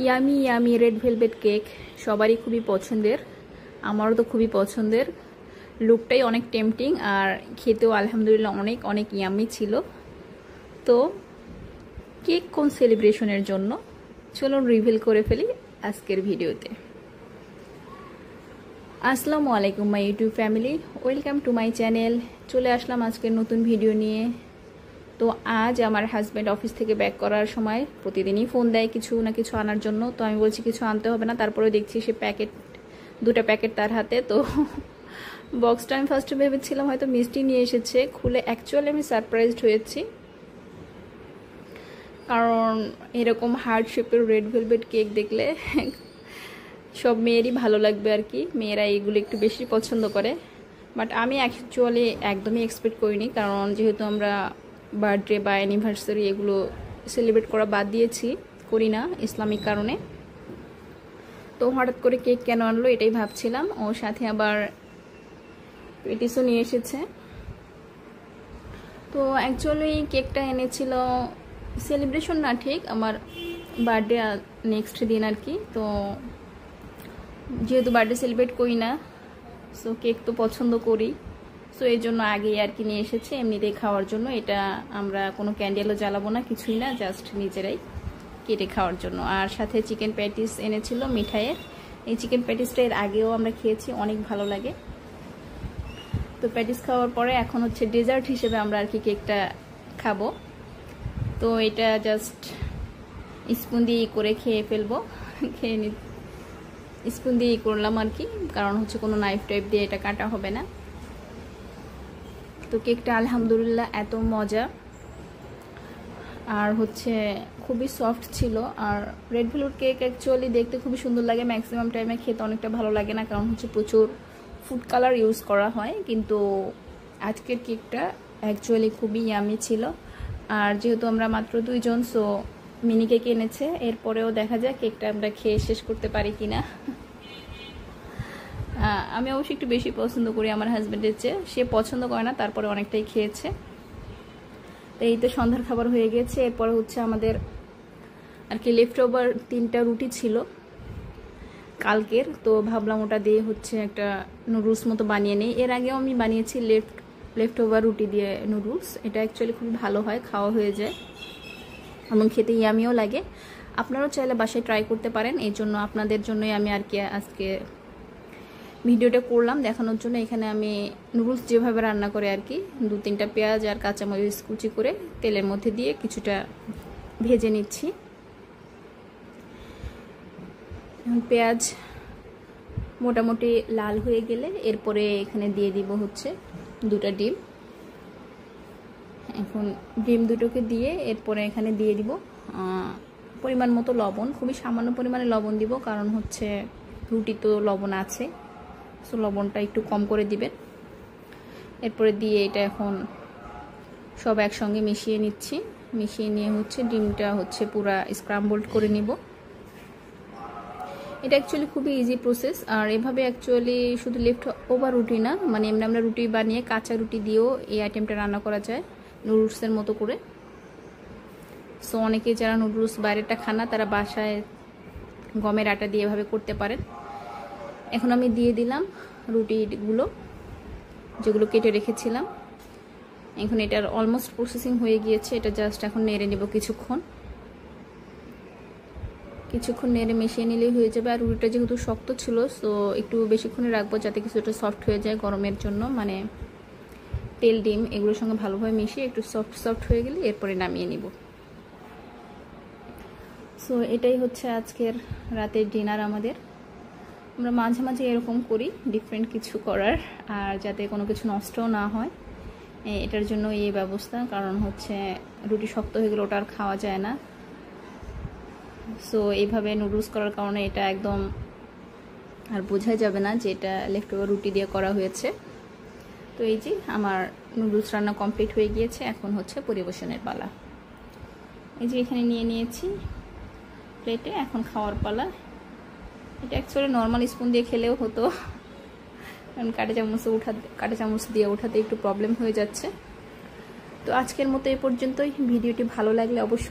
Yummy yummy red velvet cake সবারই খুবই পছন্দের, আমারও তো খুবই পছন্দের। লুকটাই অনেক টেম্পটিং আর খেতেও আলহামদুলিল্লাহ অনেক অনেক ইয়ামি ছিল। তো কেক কোন সেলিব্রেশনের জন্য চলুন রিভিল করে ফেলি আজকের ভিডিওতে। আসসালামু আলাইকুম my YouTube family, welcome to my channel. চলে আসলাম আজকের নতুন ভিডিও নিয়ে। তো আজ আমার হাজব্যান্ড অফিস থেকে ব্যাক করার সময় প্রতিদিনই ফোন দেয় কিছু না কিছু আনার জন্য। তো আমি বলছি কিছু আনতে হবে না, তারপরে দেখছি সে দুটো প্যাকেট তার হাতে। তো বক্সটা আমি ফার্স্টে ভেবেছিলাম হয়তো মিষ্টি নিয়ে এসেছে, খুলে অ্যাকচুয়ালি আমি সারপ্রাইজড হয়েছি, কারণ এরকম হার্ট শেপের রেড ভেলভেট কেক দেখলে সব মেয়েরই ভালো লাগবে আর কি। মেয়েরা এইগুলো একটু বেশি পছন্দ করে, বাট আমি অ্যাকচুয়ালি একদমই এক্সপেক্ট করিনি, কারণ যেহেতু আমরা বার্থডে বা অ্যানিভার্সারি এগুলো সেলিব্রেট করা বাদ দিয়েছি, করি না ইসলামিক কারণে। তো হঠাৎ করে কেক কেন আনলো এটাই ভাবছিলাম। ওর সাথে আবার পেটিসও নিয়ে এসেছে। তো অ্যাকচুয়ালি কেকটা এনেছিল সেলিব্রেশন না, ঠিক আমার বার্থডে নেক্সট দিন আর কি। তো যেহেতু বার্থডে সেলিব্রেট করি না, সো কেক তো পছন্দ করি, সো এই জন্য আগেই আর কি নিয়ে এসেছে এমনিতেই খাওয়ার জন্য। এটা আমরা কোনো ক্যান্ডেলও জ্বালাবো না, কিছুই না, জাস্ট নিজেরাই কেটে খাওয়ার জন্য। আর সাথে চিকেন প্যাটিস এনেছিল মিঠাইয়ের। এই চিকেন প্যাটিসটা এর আগেও আমরা খেয়েছি, অনেক ভালো লাগে। তো প্যাটিস খাওয়ার পরে এখন হচ্ছে ডেজার্ট হিসেবে আমরা আর কি কেকটা খাবো। তো এটা জাস্ট স্পুন দিয়ে করে খেয়ে ফেলবো, স্পুন দিয়ে করলাম আর কি, কারণ হচ্ছে কোনো নাইফ টাইপ দিয়ে এটা কাটা হবে না। তো কেকটা আলহামদুলিল্লাহ এত মজা, আর হচ্ছে খুবই সফট ছিল। আর রেড ভেলভেট কেক অ্যাকচুয়ালি দেখতে খুবই সুন্দর লাগে, ম্যাক্সিমাম টাইমে খেতে অনেকটা ভালো লাগে না, কারণ হচ্ছে প্রচুর ফুড কালার ইউজ করা হয়। কিন্তু আজকের কেকটা অ্যাকচুয়ালি খুবই ইয়ামি ছিল। আর যেহেতু আমরা মাত্র 2 জন, সো মিনি কেক এনেছে, এরপরেও দেখা যায় কেকটা আমরা খেয়ে শেষ করতে পারি কিনা। আমি অবশ্যই একটু বেশি পছন্দ করি আমার হাজব্যান্ডের চেয়ে, সে পছন্দ করে না, তারপরে অনেকটাই খেয়েছে। তো এই তো সন্ধ্যার খাবার হয়ে গেছে। এরপরে হচ্ছে আমাদের আর কি লেফট ওভার 3টা রুটি ছিল কালকের, তো ভাবলাম ওটা দিয়ে হচ্ছে একটা নুডলস মতো বানিয়ে নেই। এর আগেও আমি বানিয়েছি লেফট ওভার রুটি দিয়ে নুডলস, এটা অ্যাকচুয়ালি খুব ভালো হয়, খাওয়া হয়ে যায় এবং খেতে ইয়ামিও লাগে। আপনারাও চাইলে বাসায় ট্রাই করতে পারেন, এই জন্য আপনাদের জন্যই আমি আর কি আজকে ভিডিওটা করলাম দেখানোর জন্য। এখানে আমি নুডলস যেভাবে রান্না করে আর কি 2-3টা পেঁয়াজ আর কাঁচামরিচ কুচি করে তেলের মধ্যে দিয়ে কিছুটা ভেজে নিচ্ছি। পেঁয়াজ মোটামুটি লাল হয়ে গেলে এরপরে এখানে দিয়ে দিব হচ্ছে 2টা ডিম। এখন ডিম দুটোকে দিয়ে এরপরে এখানে দিয়ে দিব পরিমাণ মতো লবণ, খুবই সামান্য পরিমাণে লবণ দিব, কারণ হচ্ছে রুটি তো লবণ আছে, সো লবণটা একটু কম করে দিবেন। এরপরে দিয়ে এটা এখন সব একসঙ্গে মিশিয়ে নিচ্ছি। মিশিয়ে নিয়ে হচ্ছে ডিমটা হচ্ছে পুরা স্ক্রাম্বলড করে নিব। এটা অ্যাকচুয়ালি খুবই ইজি প্রসেস। আর এভাবে অ্যাকচুয়ালি শুধু লেফট ওভার রুটি না, মানে এমনি আমরা রুটি বানিয়ে কাঁচা রুটি দিয়েও এই আইটেমটা রান্না করা যায় নুডলসের মতো করে। সো অনেকে যারা নুডলস বাইরেটা খান না, তারা বাসায় গমের আটা দিয়ে এভাবে করতে পারেন। এখন আমি দিয়ে দিলাম রুটিগুলো যেগুলো কেটে রেখেছিলাম। এখন এটার অলমোস্ট প্রসেসিং হয়ে গিয়েছে, এটা জাস্ট এখন নেড়ে নেব কিছুক্ষণ নেড়ে মিশিয়ে নিলেই হয়ে যাবে। আর রুটিটা যেহেতু শক্ত ছিল, সো একটু বেশিক্ষণে রাখবো যাতে কিছুটা সফট হয়ে যায় গরমের জন্য, মানে তেল ডিম এগুলোর সঙ্গে ভালোভাবে মিশিয়ে একটু সফট হয়ে গেলে এরপরে নামিয়ে নিব। সো এটাই হচ্ছে আজকের রাতের ডিনার আমাদের। আমরা মাঝে মাঝে এরকম করি, ডিফারেন্ট কিছু করার, আর যাতে কোনো কিছু নষ্টও না হয় এটার জন্য এই ব্যবস্থা, কারণ হচ্ছে রুটি শক্ত হয়ে গেলে ওটা আর খাওয়া যায় না। সো এইভাবে নুডলস করার কারণে এটা একদম আর বোঝাই যাবে না যে এটা লেফট ওভার রুটি দিয়ে করা হয়েছে। তো এই যে আমার নুডলস রান্না কমপ্লিট হয়ে গিয়েছে, এখন হচ্ছে পরিবেশনের পালা। এই যে এখানে নিয়ে নিয়েছি প্লেটে, এখন খাওয়ার পালা। এটা অ্যাকচুয়ালি নর্মাল স্পুন দিয়ে খেলেও হতো, কারণ কাঁটা চামচ দিয়ে ওঠাতে একটু প্রবলেম হয়ে যাচ্ছে। তো আজকের মতো এ পর্যন্তই। ভিডিওটি ভালো লাগলে অবশ্যই